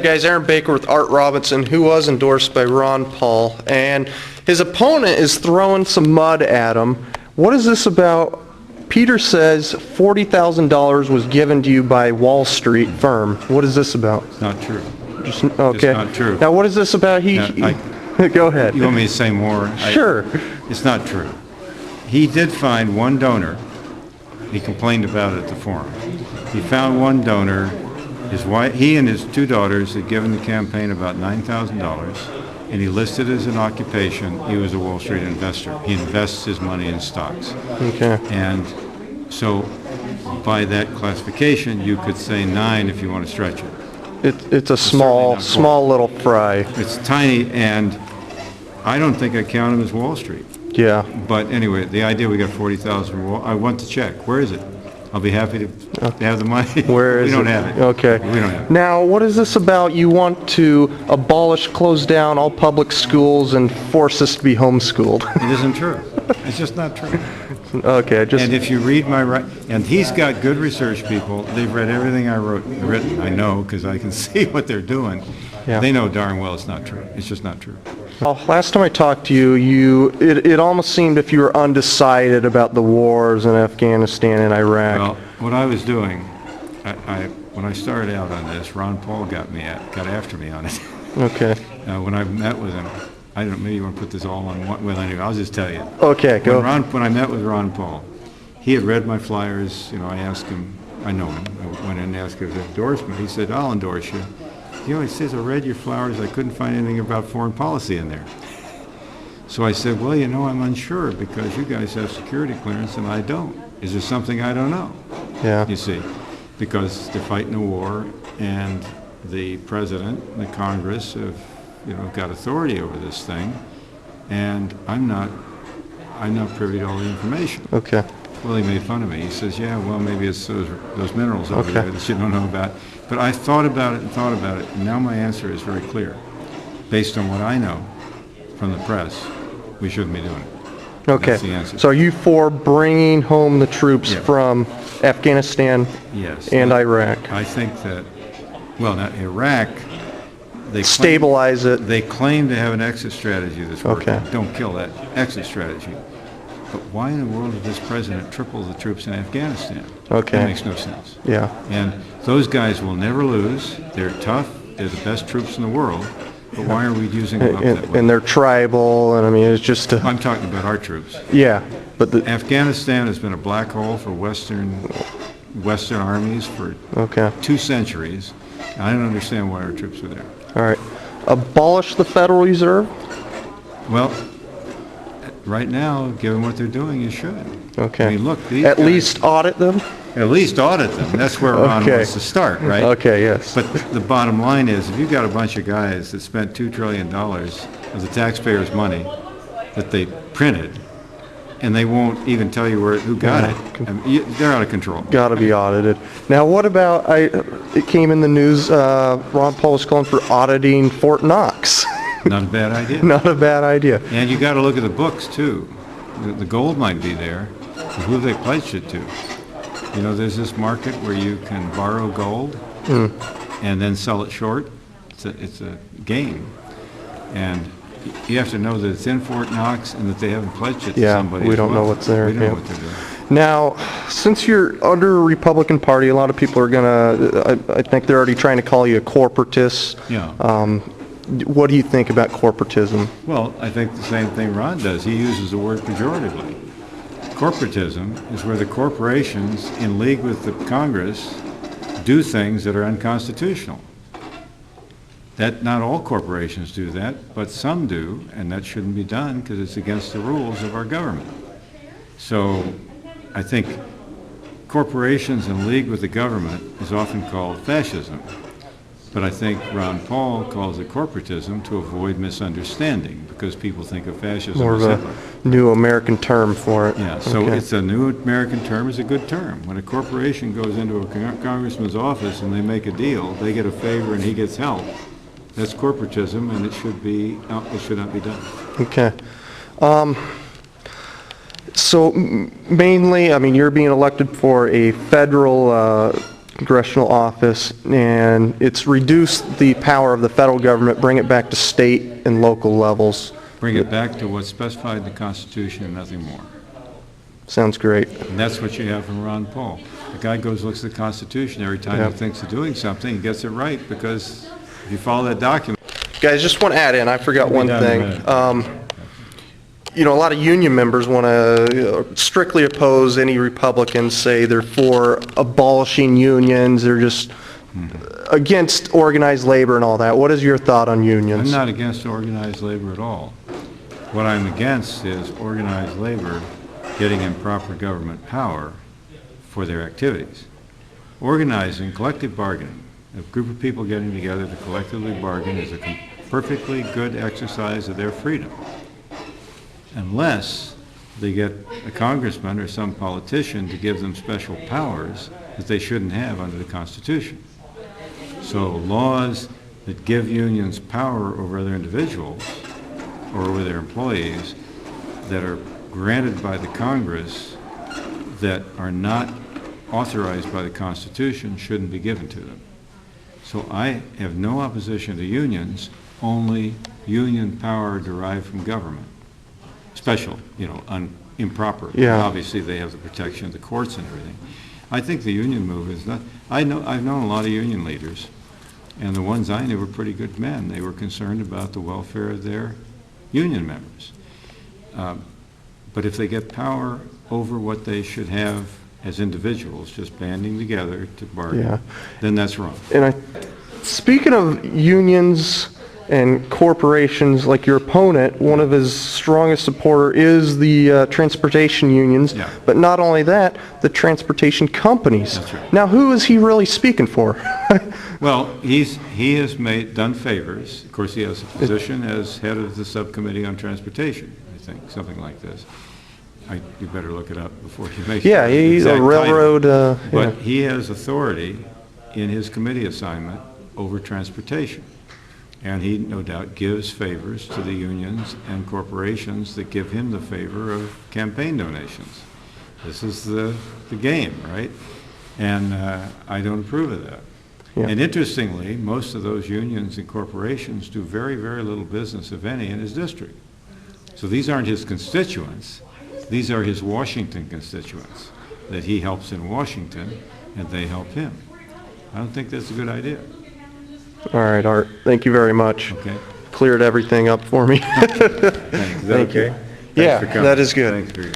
Hey guys, Aaron Baker with Art Robinson, who was endorsed by Ron Paul, and his opponent is throwing some mud at him. What is this about? Peter says $40,000 was given to you by Wall Street firm. What is this about? It's not true. Okay. It's not true. Now what is this about? Go ahead. You want me to say more? Sure. It's not true. He did find one donor. He complained about it at the forum. He found one donor. His wife, he and his two daughters had given the campaign about $9,000, and he listed as an occupation, he was a Wall Street investor. He invests his money in stocks. Okay. And so by that classification, you could say 9 if you want to stretch it. It's a small little fry. It's tiny, and I don't think I count him as Wall Street. Yeah. But anyway, the idea we got 40,000, I want to check. Where is it? I'll be happy to have the money. Where is it? We don't have it. Okay. We don't have it. Now, what is this about? You want to abolish, close down all public schools and force us to be homeschooled? It isn't true. It's just not true. Okay. And if you read and he's got good research people. They've read everything I written. I know because I can see what they're doing. Yeah. They know darn well it's not true. It's just not true. Well, last time I talked to you, it almost seemed if you were undecided about the wars in Afghanistan and Iraq. Well, what I was doing, when I started out on this, Ron Paul got after me on it. Okay. When I met with him, I don't know, maybe you want to put this all on one. Well, anyway, I'll just tell you. Okay, go. When I met with Ron Paul, he had read my flyers. I asked him. I know him. I went in and asked him his endorsement. He said, "I'll endorse you." He says, "I read your flowers. I couldn't find anything about foreign policy in there." So I said, "Well, I'm unsure because you guys have security clearance and I don't. Is there something I don't know?" Yeah. You see, because they're fighting a war and the president and the Congress have, got authority over this thing, and I'm not privy to all the information. Okay. Well, he made fun of me. He says, "Yeah, well, maybe it's those minerals over there that you don't know about." But I thought about it, and now my answer is very clear. Based on what I know from the press, we shouldn't be doing it. Okay. That's the answer. So are you for bringing home the troops from Afghanistan and Iraq? I think that, now Iraq, they stabilize it. They claim to have an exit strategy that's working. Okay. Don't kill that exit strategy. But why in the world did this president triple the troops in Afghanistan? Okay. That makes no sense. Yeah. And those guys will never lose. They're tough. They're the best troops in the world. But why are we using them up that way? And they're tribal, and it's just... I'm talking about our troops. Yeah. But Afghanistan has been a black hole for Western armies for 2 centuries. I don't understand why our troops are there. All right. Abolish the Federal Reserve? Well, right now, given what they're doing, you should. Okay. Look, at least audit them? At least audit them. That's where Ron wants to start, right? Okay, yes. But the bottom line is, if you've got a bunch of guys that spent $2 trillion of the taxpayers' money that they printed, and they won't even tell you who got it, they're out of control. Got to be audited. Now, what about, it came in the news, Ron Paul was calling for auditing Fort Knox. Not a bad idea. Not a bad idea. And you got to look at the books, too. The gold might be there. Who have they pledged it to? There's this market where you can borrow gold and then sell it short. It's a game. And you have to know that it's in Fort Knox and that they haven't pledged it to somebody. We don't know what's there. We don't know what they're doing. Now, since you're under a Republican Party, a lot of people are going to, I think they're already trying to call you a corporatist. Yeah. What do you think about corporatism? Well, I think the same thing Ron does. He uses the word pejoratively. Corporatism is where the corporations, in league with the Congress, do things that are unconstitutional. That not all corporations do that, but some do, and that shouldn't be done because it's against the rules of our government. So I think corporations in league with the government is often called fascism. But I think Ron Paul calls it corporatism to avoid misunderstanding because people think of fascism More as of Hitler. a new American term for it. Yeah, so it's a new American term. It's a good term. When a corporation goes into a congressman's office and they make a deal, they get a favor and he gets help. That's corporatism, and it should not be done. Okay. So mainly, you're being elected for a federal congressional office, and it's reduced the power of the federal government, bring it back to state and local levels. Bring it back to what's specified in the Constitution and nothing more. Sounds great. And that's what you have from Ron Paul. The guy goes, looks at the Constitution every time Yep. he thinks of doing something, he gets it right, because if you follow that document. Guys, just want to add in, I forgot one We'll be done in a thing. minute. You know, a lot of union members want to strictly oppose any Republicans, say they're for abolishing unions, they're just against organized labor and all that. What is your thought on I'm unions? not against organized labor at all. What I'm against is organized labor getting improper government power for their activities. Organizing, collective bargaining, a group of people getting together to collectively bargain is a perfectly good exercise of their freedom, unless they get a congressman or some politician to give them special powers that they shouldn't have under the Constitution. So laws that give unions power over other individuals or over their employees that are granted by the Congress that are not authorized by the Constitution shouldn't be given to them. So I have no opposition to unions, only union power derived from government. Special, improper. Yeah. Obviously, they have the protection of the courts and everything. I think the union move is not, I've known a lot of union leaders, and the ones I knew were pretty good men. They were concerned about the welfare of their union members. But if they get power over what they should have as individuals, just banding together to bargain, Yeah. then that's wrong. And speaking of unions and corporations, like your opponent, one of his strongest supporter is the transportation unions. Yeah. But not only that, the transportation companies. That's right. Now, who is he really speaking for? Well, he has done favors. Of course, he has a position as head of the subcommittee on transportation, I think, something like this. You better look it up before you make Yeah, he's a exact railroad. title. But Yeah. he has authority in his committee assignment over transportation. And he, no doubt, gives favors to the unions and corporations that give him the favor of campaign donations. This is the game, right? And I don't approve of that. Yeah. And interestingly, most of those unions and corporations do very, very little business, if any, in his district. So these aren't his constituents. These are his Washington constituents that he helps in Washington, and they help him. I don't think that's a good idea. All right, Art. Thank you very much. Okay. Cleared everything up for me. Thanks. Is that Thank you. okay? Thanks Yeah, for coming. that is good. Thanks for your.